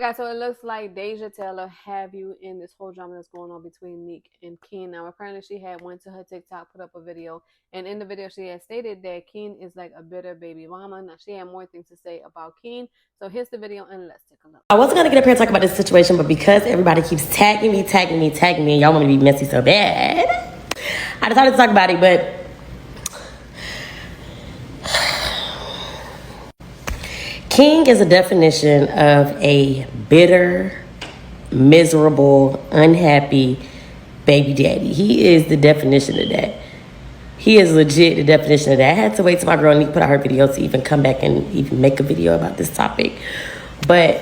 guys, so it looks like Deja Taylor have you in this whole drama that's going on between Nique and King. Now, apparently she had went to her TikTok, put up a video, and in the video she had stated that King is like a bitter baby mama. Now, she had more things to say about King, so here's the video and let's take a look. I wasn't gonna get up here and talk about this situation, but because everybody keeps tagging me, and y'all want me to be messy so bad, I decided to talk about it, but King is a definition of a bitter, miserable, unhappy baby daddy. He is the definition of that. He is legit the definition of that. I had to wait till my girl Nique put out her video to even come back and even make a video about this topic. But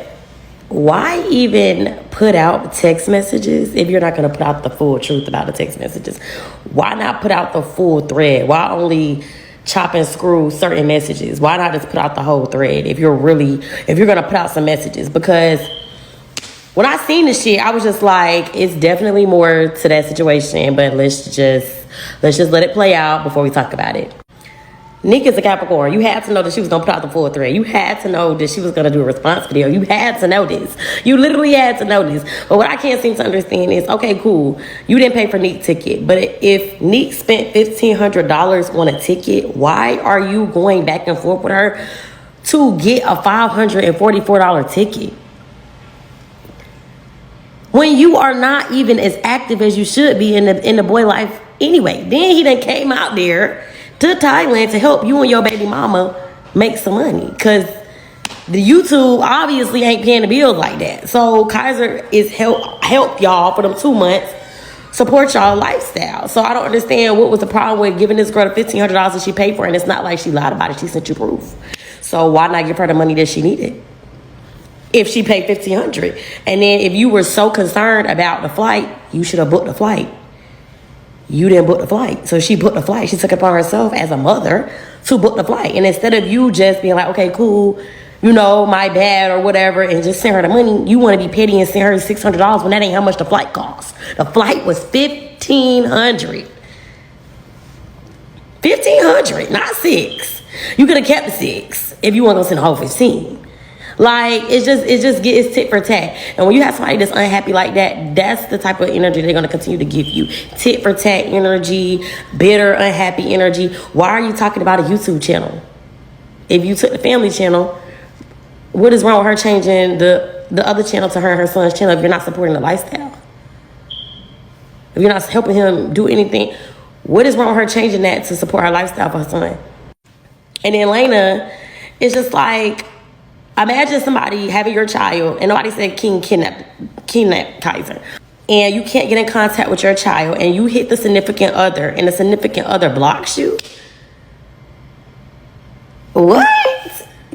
why even put out text messages if you're not going to put out the full truth about the text messages? Why not put out the full thread? Why only chop and screw certain messages? Why not just put out the whole thread if you're going to put out some messages? Because when I seen this shit, I was just like, it's definitely more to that situation, but let's just let it play out before we talk about it. Nique is a Capricorn. You had to know that she was going to put out the full thread. You had to know that she was going to do a response video. You had to know this. You literally had to know this. But what I can't seem to understand is, okay, cool. You didn't pay for Nique's ticket. But if Nique spent $1,500 on a ticket, why are you going back and forth with her to get a $544 ticket? When you are not even as active as you should be in the boy life anyway. Then he done came out there to Thailand to help you and your baby mama make some money. Because the YouTube obviously ain't paying the bills like that. So Kaiser is help y'all for them 2 months, support y'all lifestyle. So I don't understand what was the problem with giving this girl the $1,500 that she paid for. And it's not like she lied about it. She sent you proof. So why not give her the money that she needed if she paid $1,500? And then if you were so concerned about the flight, you should have booked the flight. You didn't book the flight. So she booked the flight. She took it upon herself as a mother to book the flight. And instead of you just being like, okay, cool, you know, my bad or whatever, and just send her the money, you want to be petty and send her $600 when that ain't how much the flight cost. The flight was $1,500. $1,500, not $6. You could have kept the $6 if you want to send the whole 15. Like, it's tit for tat. And when you have somebody that's unhappy like that, that's the type of energy they're going to continue to give you. Tit for tat energy, bitter, unhappy energy. Why are you talking about a YouTube channel? If you took the family channel, what is wrong with her changing the other channel to her and her son's channel if you're not supporting the lifestyle? If you're not helping him do anything, what is wrong with her changing that to support her lifestyle for her son? And then Laina, it's just like, imagine somebody having your child, and nobody said King kidnapped Kaiser, and you can't get in contact with your child, and you hit the significant other, and the significant other blocks you. What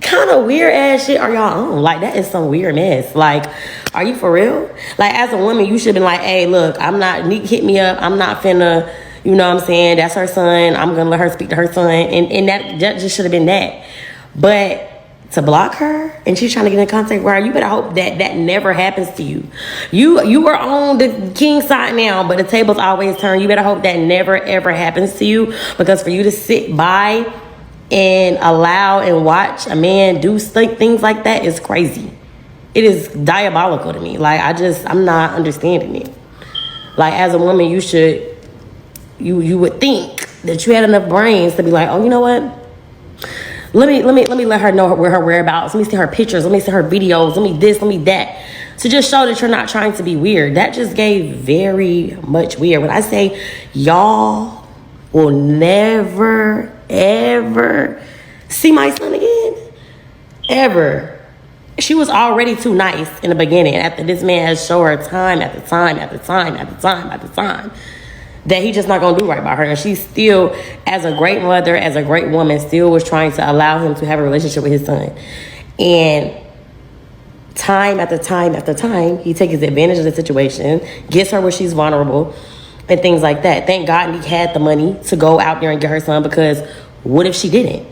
kind of weird ass shit are y'all on? Like, that is some weird mess. Like, are you for real? Like, as a woman, you should have been like, hey, look, Nique hit me up. I'm not finna, you know what I'm saying? That's her son. I'm gonna let her speak to her son. And that just should have been that. But to block her and she's trying to get in contact with her, you better hope that never happens to you. You are on the King side now, but the tables always turn. You better hope that never ever happens to you, because for you to sit by and allow and watch a man do things like that is crazy. It is diabolical to me. Like, I'm not understanding it. Like, as a woman, you would think that you had enough brains to be like, oh, you know what? Let me let her know where her whereabouts. Let me see her pictures. Let me see her videos. Let me this, let me that. To just show that you're not trying to be weird. That just gave very much weird. When I say y'all will never, ever see my son again, ever. She was already too nice in the beginning. After this man has shown her time after time after time after time after time that he just not gonna do right by her. And she still, as a great mother, as a great woman, still was trying to allow him to have a relationship with his son. And time after time after time, he takes advantage of the situation, gets her where she's vulnerable, and things like that. Thank God Nique had the money to go out there and get her son, because what if she didn't?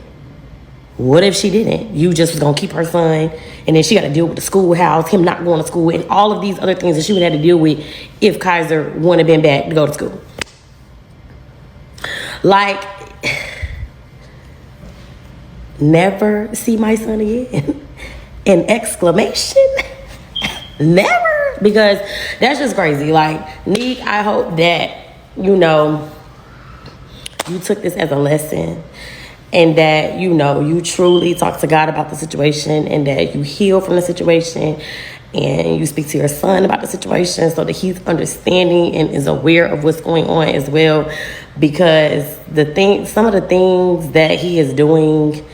What if she didn't? You just was gonna keep her son, and then she got to deal with the schoolhouse, him not going to school, and all of these other things that she would have to deal with if Kaiser wouldn't have been back to go to school. Like, never see my son again? An exclamation. Never, because that's just crazy. Like, Nique, I hope that, you know, you took this as a lesson, and that, you know, you truly talk to God about the situation, and that you heal from the situation, and you speak to your son about the situation so that he's understanding and is aware of what's going on as well. Because some of the things that he is doing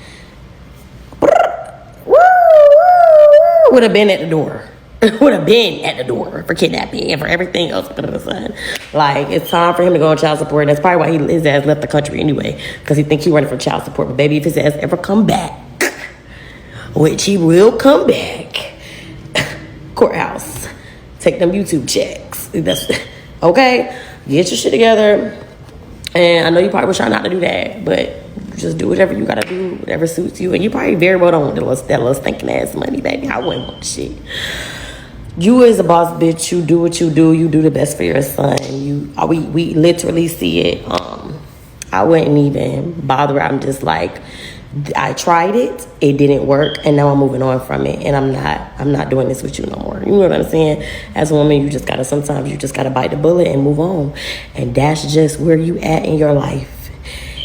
would have been at the door. Would have been at the door for kidnapping and for everything else under the sun. Like, it's time for him to go on child support. And that's probably why his ass left the country anyway, because he think he running for child support. But baby, if his ass ever come back, which he will come back, courthouse, take them YouTube checks. That's okay. Get your shit together. And I know you probably was trying not to do that, but just do whatever you gotta do, whatever suits you. And you probably very well don't want that little stinking ass money, baby. I wouldn't want shit. You as a boss bitch, you do what you do. You do the best for your son. We literally see it. I wouldn't even bother. I'm just like, I tried it. It didn't work, and now I'm moving on from it. And I'm not doing this with you no more. You know what I'm saying? As a woman, sometimes you just gotta bite the bullet and move on. And that's just where you at in your life.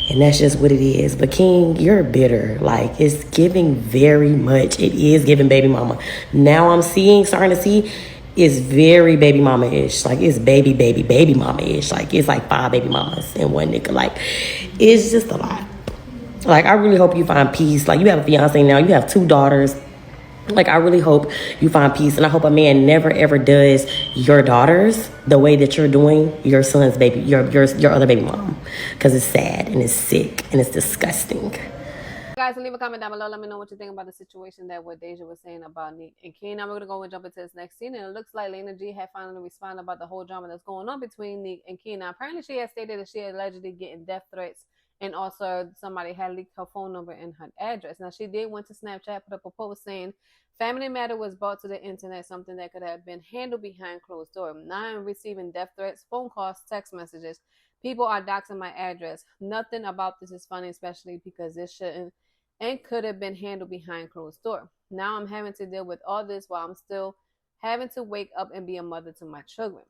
And that's just what it is. But King, you're bitter. Like, it's giving very much. It is giving baby mama. Now I'm starting to see, it's very baby mama-ish. Like, it's baby mama-ish. Like, it's like 5 baby mamas in one nigga. Like, it's just a lot. Like, I really hope you find peace. Like, you have a fiance now. You have 2 daughters. Like, I really hope you find peace. And I hope a man never, ever does your daughters the way that you're doing your son's baby, your other baby mom. Because it's sad and it's sick and it's disgusting. Guys, leave a comment down below. Let me know what you think about the situation that what Deja was saying about Nique and King. Now we're going to go and jump into this next scene. And it looks like Lena G had finally responded about the whole drama that's going on between Nique and King. Now, apparently she had stated that she had allegedly getting death threats. And also somebody had leaked her phone number and her address. Now, she did went to Snapchat, put up a post saying, family matter was brought to the internet, something that could have been handled behind closed doors. Now I'm receiving death threats, phone calls, text messages. People are doxing my address. Nothing about this is funny, especially because this shouldn't and could have been handled behind closed door. Now I'm having to deal with all this while I'm still having to wake up and be a mother to my children.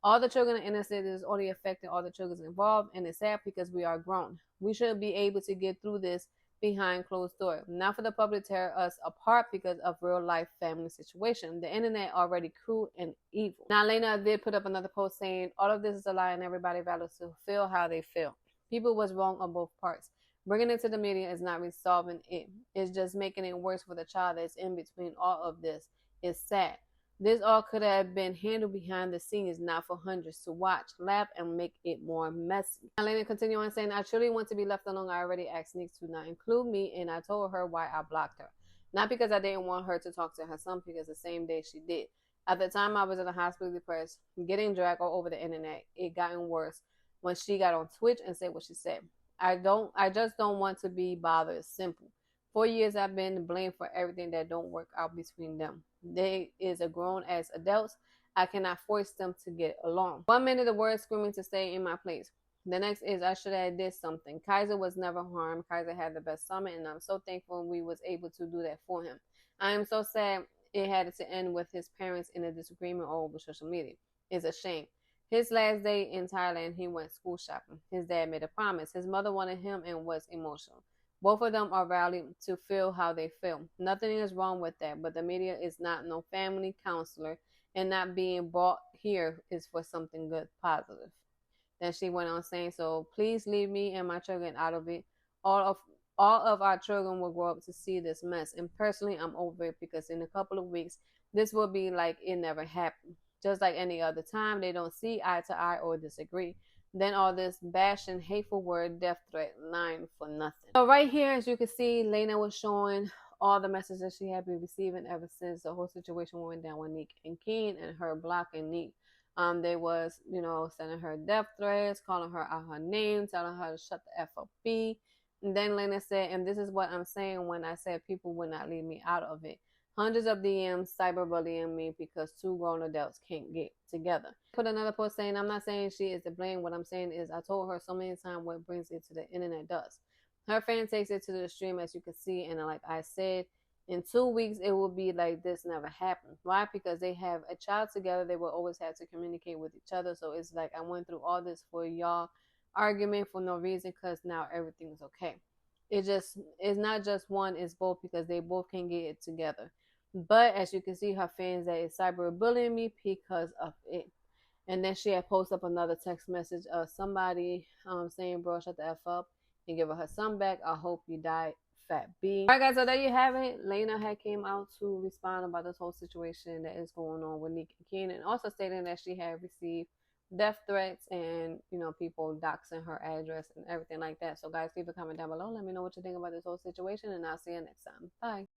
All the children are innocent. It is only affecting all the children involved, and it's sad because we are grown. We should be able to get through this behind closed door, not for the public to tear us apart because of real life family situation. The internet already cruel and evil. Now, Lena did put up another post saying, all of this is a lie and everybody values to feel how they feel. People was wrong on both parts. Bringing it to the media is not resolving it. It's just making it worse for the child that's in between all of this. It's sad. This all could have been handled behind the scenes, not for hundreds to watch, laugh, and make it more messy. Lena continued on saying, I truly want to be left alone. I already asked Nique to not include me, and I told her why I blocked her. Not because I didn't want her to talk to her son, because the same day she did. At the time I was in the hospital depressed, getting dragged all over the internet. It gotten worse when she got on Twitch and said what she said. I just don't want to be bothered. It's simple. 4 years I've been blamed for everything that don't work out between them. They is a grown as adults. I cannot force them to get along. 1 minute the word screaming to stay in my place. The next is I should have did something. Kaiser was never harmed. Kaiser had the best summer, and I'm so thankful we was able to do that for him. I am so sad it had to end with his parents in a disagreement over social media. It's a shame. His last day in Thailand, he went school shopping. His dad made a promise. His mother wanted him and was emotional. Both of them are rallied to feel how they feel. Nothing is wrong with that, but the media is not no family counselor, and not being brought here is for something good, positive. Then she went on saying, so please leave me and my children out of it. All of all of our children will grow up to see this mess. And personally, I'm over it because in a couple of weeks, this will be like it never happened. Just like any other time, they don't see eye to eye or disagree. Then all this bashing, hateful word, death threat, line for nothing. So right here, as you can see, Lena was showing all the messages she had been receiving ever since the whole situation went down with Nique and King and her blocking Nique. They was, sending her death threats, calling her out her name, telling her to shut the F up. And then Lena said, and this is what I'm saying when I said people would not leave me out of it. Hundreds of DMs cyberbullying me because 2 grown adults can't get together. Put another post saying, I'm not saying she is to blame. What I'm saying is I told her so many times what brings it to the internet does. Her fan takes it to the extreme, as you can see, and like I said, In 2 weeks it will be like this never happened. Why? Because they have a child together. They will always have to communicate with each other. So it's like I went through all this for y'all argument for no reason, because now everything's okay. It's not just one, it's both, because they both can get it together. But as you can see, her fans that is cyberbullying me because of it. And then she had posted up another text message of somebody saying, bro, shut the F up and give her son back. I hope you die, fat B. All right, guys, so there you have it. Lena had came out to respond about this whole situation that is going on with Nique and King, and also stating that she had received death threats and, people doxing her address and everything like that. So, guys, leave a comment down below. Let me know what you think about this whole situation, and I'll see you next time. Bye.